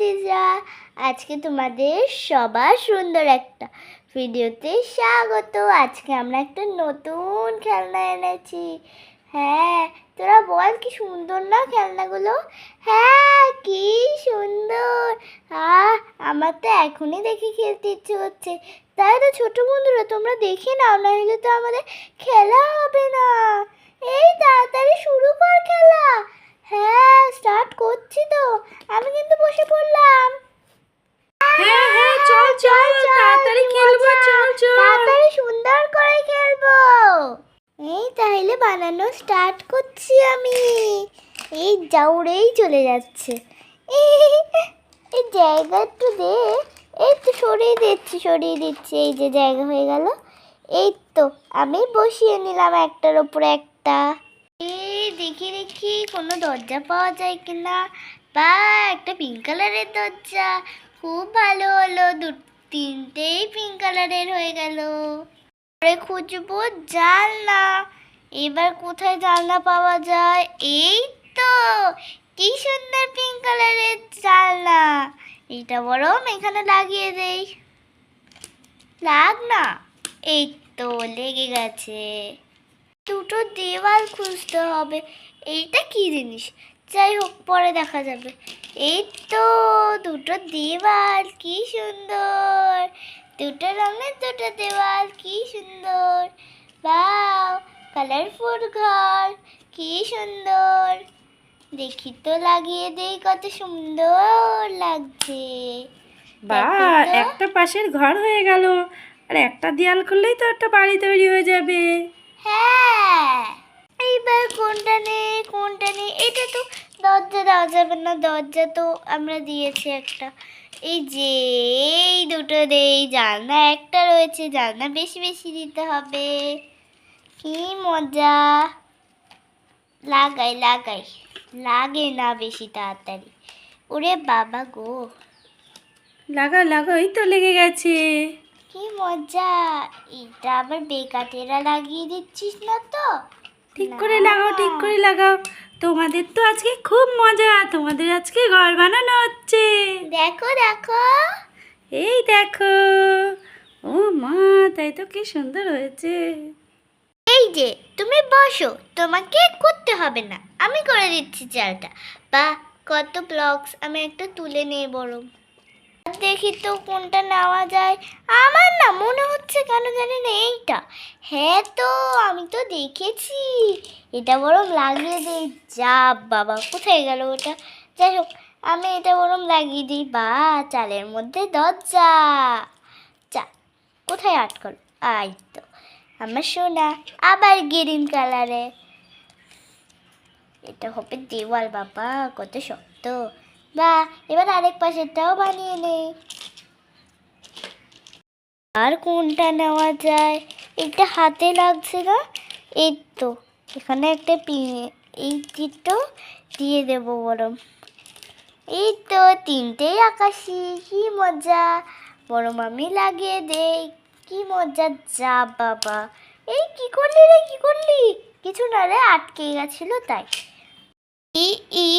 বৌদিরা, আজকে তোমাদের সবার সুন্দর একটা ভিডিওতে স্বাগত। আজকে আমরা একটা নতুন খেলনা এনেছি। হ্যাঁ, তোরা বল কি সুন্দর না খেলনাগুলো? হ্যাঁ, কি সুন্দর। আমার তো এখনই দেখে খেলতে ইচ্ছে হচ্ছে। তাই তো ছোট বন্ধুরা, তোমরা দেখে নাও, না হলে তো আমাদের খেলা হবে না। এই তাড়াতাড়ি শুরু কর খেলা। হ্যাঁ, স্টার্ট করছি তো। আমি কিন্তু বসে পড়লাম। হ্যাঁ হ্যাঁ, চল চল তাড়াতাড়ি খেলবো, চল চল তাড়াতাড়ি সুন্দর করে খেলবো। এই তাহলে বানানো স্টার্ট করছি আমি। এই দৌড়েই চলে যাচ্ছে। এই জায়গা একটু দে। এই তো সরিয়ে দিচ্ছি। এই যে জায়গা হয়ে গেল। এই তো আমি বসিয়ে নিলাম একটার উপরে একটা। দেখি কোনো দরজা পাওয়া যায় কিনা। বা একটা পিঙ্ক কালারের দরজা, খুব ভালো হলো। তিনটেই পিঙ্ক কালারের হয়ে গেল। পরে খুঁজবো জানলা। এবার কোথায় জানলা পাওয়া যায়? এই তো, কি সুন্দর পিঙ্ক কালারের জানলা। এটা বরং এখানে লাগিয়ে দেই। লাগ না। এই তো লেগে গেছে। দুটো দেওয়াল খুঁজতে হবে। এইটা কি জিনিস? যাই হোক, পরে দেখা যাবে। এই তো দুটো দেওয়াল, কি সুন্দর। দুটো রঙের দুটো দেওয়াল, কি সুন্দর। বাহ, কালারফুল ঘর, কি সুন্দর। দেখি তো লাগিয়ে দেই, কত সুন্দর লাগছে। বাহ, একটা পাশের ঘর হয়ে গেল, আর একটা দেয়াল করলেই তো একটা বাড়ি তৈরি হয়ে যাবে। হ্যাঁ, এইবার কোনটা নেই? এটা তো দরজা দেওয়া যাবে না, দরজা তো আমরা দিয়েছি একটা। এই যে এই দুটো দেই, জানলা একটা রয়েছে, জানলা বেশি বেশি দিতে হবে। কি মজা। লাগাই লাগে না বেশি তাড়াতাড়ি। ওরে বাবা গো, লাগা এই তো লেগে গেছে। কি মজা। এটা আবার বেকাতেরা লাগিয়ে দিচ্ছিস না তো? ঠিক করে লাগাও। তোমাদের তো আজকে খুব মজা, তোমাদের আজকে ঘর বানানো হচ্ছে। দেখো। এই দেখো, ও মা, তাই তো কি সুন্দর হয়েছে। এই যে তুমি বসো, তোমাকে করতে হবে না, আমি করে দিচ্ছি চালটা। বা কত ব্লকস, আমি একটা তুলে নিয়ে বরং দেখি তো কোনটা নেওয়া যায়। আমার না মনে হচ্ছে কেন জানি না এইটা। হ্যাঁ তো, আমি তো দেখেছি। এটা বরং লাগিয়ে দিই। যা বাবা, কোথায় গেল ওটা? যাই হোক, আমি এটা বরং লাগিয়ে দিই। বা চালের মধ্যে দরজা। চা কোথায় আটকাল? আই তো আমার সোনা, আবার গ্রিন কালারে। এটা হবে দেওয়াল। বাবা কত শক্ত। বা এবার আরেক পাশেরটাও বানিয়ে নেই। আর কোনটা নেওয়া যায়? এটা হাতে লাগছে না। এই তো এখানে একটা এই তীরটা দিয়ে দেবো বরং। এই তো তিনটেই আকাশি, কি মজা। বরং আমি লাগিয়ে দেই। কি মজা। যা বাবা, এই কি করলি? কিছু না রে, আটকে গেছিল তাই। ই ই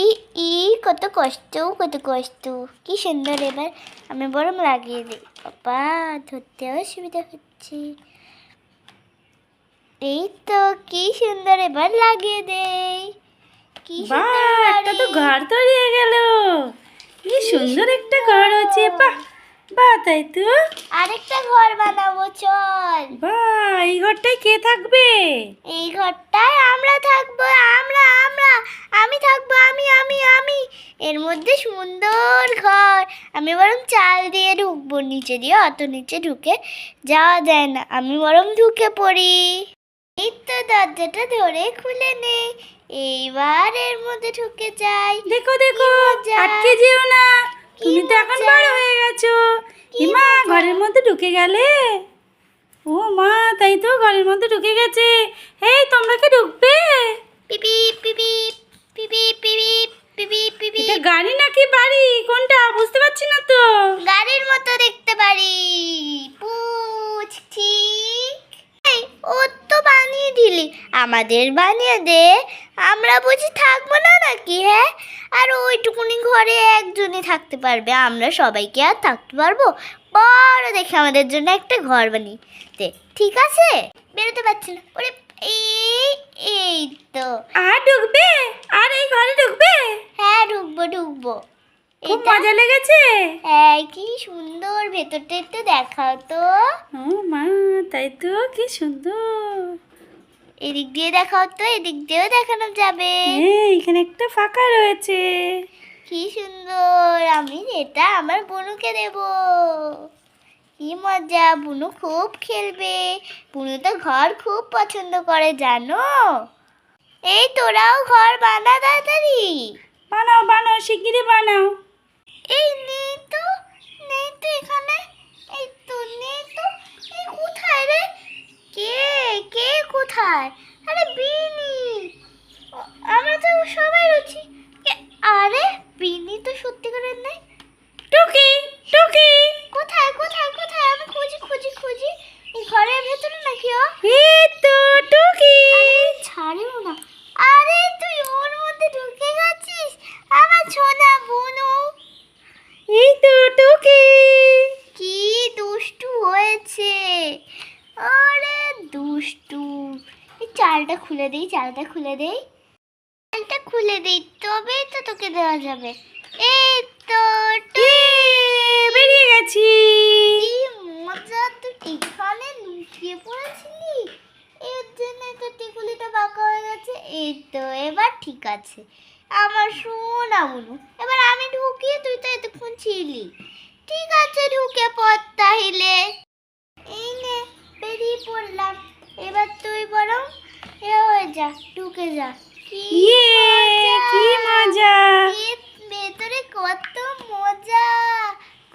ই কত কষ্ট। কি সুন্দর। এবার আমি বরং লাগিয়ে দিই। বাবা, ধরতে অসুবিধা হচ্ছে। এই তো কি সুন্দর, এবার লাগিয়ে দেই। কি সুন্দর। একটা তো ঘর তৈরি হয়ে গেল। কি সুন্দর একটা ঘর হচ্ছে। বাহ, তাই তো। আরেকটা ঘর বানাবো, চল। বাহ, এই ঘরটায় কে থাকবে? এই ঘরটায় আমরা থাকবো। আমি থাকবো। আমি এর মধ্যে সুন্দর ঘর। আমি বরং চাল দিয়ে ঢুকবো, নিচে দিয়ে অত নিচে ঢুকে যাওয়া যায় না। আমি বরং ঢুকে পড়ি। এই তো দরজাটা ধরে খুলে নে। এইবার এর মধ্যে ঢুকে যাই। দেখো, আটকে যেও না। তুমি তো এখন বড় হয়ে গেছো। মা, ঘরের মধ্যে ঢুকে গেলে। ও মা, তাই তো, ঘরের মধ্যে ঢুকে গেছে। এই তোমরা কি ঢুকবে? পিপি পিপি পিপি পিপি পিপি পিপি। এটা গাড়ি নাকি বাড়ি, কোনটা বুঝতে পারছি না তো। গাড়ির মতো দেখতে পারি। পুছ ঠিক। এই, ও তো বানিয়ে দিলি, আমাদের বানিয়ে দে। আমরা বুঝি থাকবো না নাকি? হ্যাঁ, আর ওইটুকুনি ঘরে একজনই থাকতে পারবে, আমরা সবাইকে আর থাকতে পারবো? বড় দেখে আমাদের জন্য একটা ঘর বানিয়ে দে, ঠিক আছে? বেরোতে পারছি না, ওরে এই এই তো। আর ঢুকবে? আর এই ঘরে ঢুকবে? হ্যাঁ ঢুকবো ঢুকবো। খুব মজা লেগেছে? হ্যাঁ, কি সুন্দর, ভেতরটা একটু দেখাও তো। ও মা, তাই তো, কি সুন্দর। এদিক দিয়ে দেখাও তো, এদিক দিয়েও দেখানো যাবে। এখানে একটা ফাঁকা রয়েছে। কি সুন্দর, আমি এটা আমার বুনুকে দেব। কি মজা, বুনু খুব খেলবে। বুনু তো ঘর খুব পছন্দ করে জানো। এই তোরাও ঘর বানা তাড়াতাড়ি। বানাও বানাও, শিগগিরই বানাও। এই নেই তো এখানে। এই তো নেই তো। এই কোথায় রে? কে কে কোথায়? আরে বিনি, আমরা তো সবাই রয়েছি। আরে বিনি তো সত্যি করে নেই। টুকি টুকি, কোথায় কোথায় কোথায়? আমি খুঁজি খুঁজি খুঁজি। এই ঘরের ভেতরে নাকি ও? এই তো টুকি। আরে ছাড়িও না। আরে তুই ওর মধ্যে ঢুকে গেছিস, আমার সোনা বুনু। এই তো টুকি। কি দুষ্টু হয়েছে, আরে দুষ্টু। এই চালটা খুলে দেই, চালটা খুলে দেই, চালটা খুলে দেই, তবেই তো তোকে দেওয়া যাবে। এই তো বেরিয়ে গেছি। কি মজা, তুই এখানে লুকিয়ে পড়েছিলি, এর জন্য তো টিকুলিটা বাঁকা হয়ে গেছে। এই তো এবার ঠিক আছে আমার সোনা বুনু। এবার আমি ঢুকি, তুই তো এতক্ষণ ছিলি। ঠিক আছে ঢুকে পড় তাহলে। এই নে বেরিয়ে পড়লাম। এবার তুই বরং হয়ে যা, ঢুকে যা। কি কি মজা। এর ভেতরে কত মজা,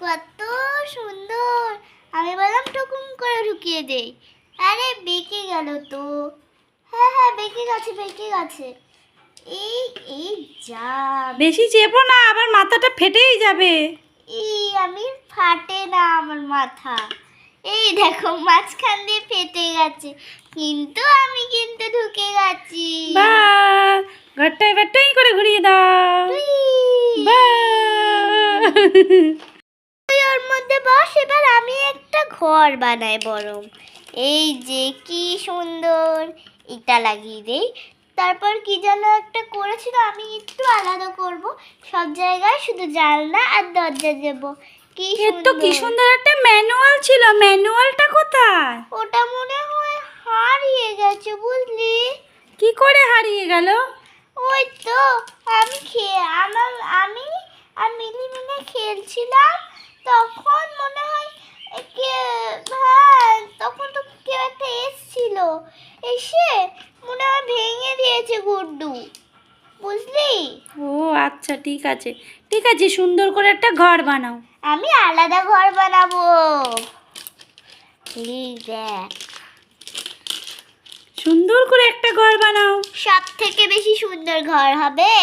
কত সুন্দর। আমি বললাম টুকুম করে ঢুকিয়ে দেই, আরে বেঁকে গেল তো। হ্যাঁ হ্যাঁ বেঁকে গেছে বেঁকে গেছে। এই এই যা, বেশি চেপো না, আবার মাথাটা ফেটেই যাবে। এই আমি ফাটে না আমার মাথা। এই দেখো মাঝখান দিয়ে ফেটে গেছে, কিন্তু আমি কিন্তু ঢুকে গেছি। বাহ, ঘরটা এবার টই করে ঘুরিয়ে দাও। উই। বাহ। তুই ওর মধ্যে বস, এবার আমি একটা ঘর বানাই বরং। এই যে কি সুন্দর, এটা লাগিয়ে দেই। তারপর কি যেন একটা করেছিল, আমি একটু আলাদা করব, সব জায়গায় শুধু জানলা আর দরজা দেব। কি এর তো কি সুন্দর। সুন্দর একটা ম্যানুয়াল ছিল, ম্যানুয়ালটা কোথায়? ওটা মনে হয় হারিয়ে গেছে বুঝলি। কি করে হারিয়ে গেল? ওই তো আমি আর মিলি মিলে খেলছিলাম, তখন মনে হয় কে, হ্যাঁ তখন তো কেউ একটা এসেছিল, এসে মনে হয় ভেঙে দিয়েছে গুড্ডু, বুঝলি। ও আচ্ছা, ঠিক আছে ঠিক আছে, সুন্দর করে একটা ঘর বানাও। আমি আলাদা ঘর বানাবো। এই দেখ, সুন্দর করে একটা ঘর বানাও। সব থেকে বেশি সুন্দর ঘর হবে।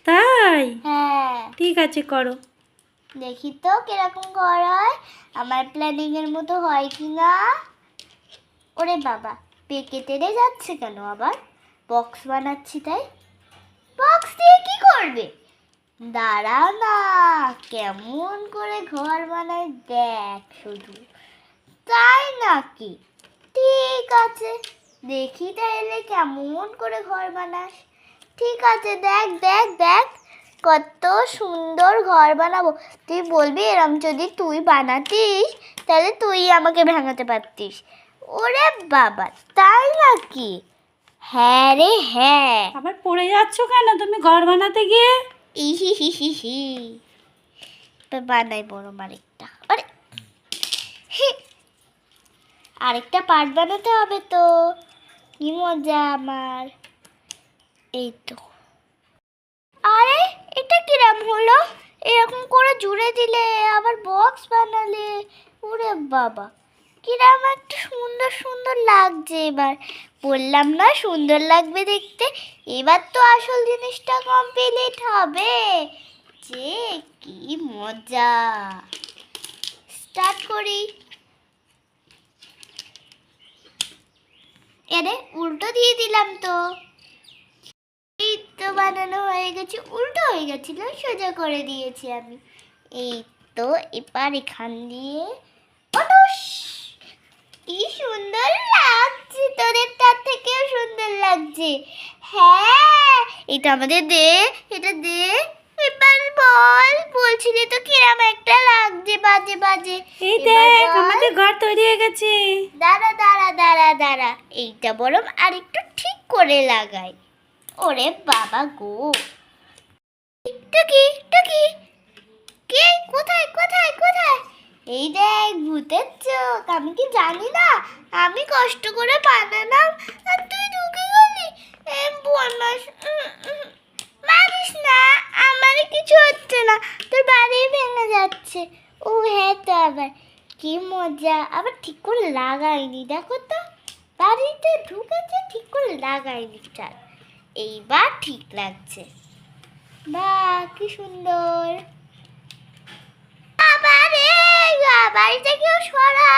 তাই? হ্যাঁ ঠিক আছে, করো। দেখি তো কিরকম ঘর হয়, আমার প্ল্যানিং এর মতো হয় কি না। ওরে বাবা, পেকে তেড়ে যাচ্ছে কেন আবার? বক্স বানাচ্ছি তাই। বক্স দিয়ে কি করবে? দাঁড়া না, কেমন করে ঘর বানাই দেখ শুধু। তাই নাকি? ঠিক আছে, দেখি তাহলে কেমন করে ঘর বানাস। ঠিক আছে, দেখ দেখ দেখ কত সুন্দর ঘর বানাবো। তুই বলবি এরম যদি তুই বানাতিস তাহলে তুই আমাকে ভাঙাতে পারতিস। ওরে বাবা, তাই নাকি? হ্যাঁ রে হ্যাঁ। আবার পড়ে যাচ্ছ কেন তুমি ঘর বানাতে গিয়ে? ইহি হি হি হি। এবার বানাই বরং আরেকটা। আরে হি, আরেকটা পার্ট বানাতে হবে তো। কি মজা আমার। এই তো। আরে এটা কিরম হলো? এরকম করে জুড়ে দিলে আবার বক্স বানালে, ওরে বাবা কিরম একটা সুন্দর সুন্দর লাগছে। এবার বললাম না সুন্দর লাগবে দেখতে। এবার তো আসল জিনিসটা কমপ্লিট হবে, যে কি মজা। স্টার্ট করি। এরে উল্টো দিয়ে দিলাম তো। এই তো বানানো হয়ে গেছে, উল্টো হয়ে গেছিল, সোজা করে দিয়েছি আমি। এই তো এবার এখান দিয়ে অটস। কি সুন্দর লাগছে, তোদের তার থেকেও সুন্দর লাগছে। হ্যাঁ, এটা আমাদের দে, এটা দে। এবার বল, বলছিলি তো কিরম একটা লাগছে বাজে বাজে। এই এবার দেখ বল। আমাদের ঘর তৈরি হয়ে গেছে। দাঁড়া দাঁড়া দাঁড়া দাঁড়া, এইটা বরং আরেকটু ঠিক করে লাগাই। ওরে বাবা গো, টুকি টুকি, কে, কোথায় কোথায় কোথায়? এই দেখ ভূতের চোখ, আমি কি জানি না? আমি কষ্ট করে বানালাম আর তুই ঢুকে গেলি। বদমাস, মারিস না, আমার কিছু হচ্ছে না, তোর বাড়ি ভেঙে যাচ্ছে। ও হ্যাঁ, তো আবার কি মজা, আবার ঠিক করে লাগাইনি, দেখো তো বাড়িতে ঢুকেছে ঠিক করে লাগাইনি। চাল এইবার ঠিক লাগছে, বাহ কি সুন্দর। বাবারে, বাড়িতে কেউ সরা।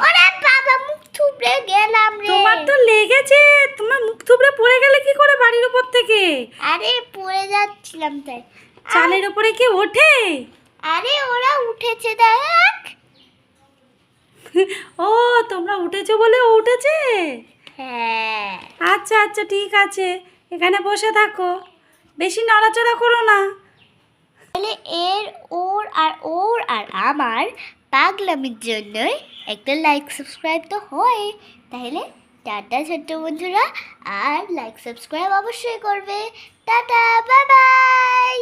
ওরে বাবা, মুখ থুবড়ে গেলাম রে। তোমার তো লেগেছে, তোমার মুখ থুবড়ে পড়ে গেলে কি করে বাড়ির উপর থেকে? আরে পড়ে যাচ্ছিলাম তাই। চালের উপরে কি ওঠে? আরে ওরা উঠেছে দেখ। ও তোমরা উঠেছো বলে ও উঠেছে? হ্যাঁ, আচ্ছা আচ্ছা ঠিক আছে, এখানে বসে থাকো, বেশি নড়াচড়া করো না। তাহলে ওর আর আমার পাগলামির জন্যই একটা লাইক সাবস্ক্রাইব তো হয়। তাহলে টাটা ছোট্ট বন্ধুরা, আর লাইক সাবস্ক্রাইব অবশ্যই করবে। Tata, bye bye.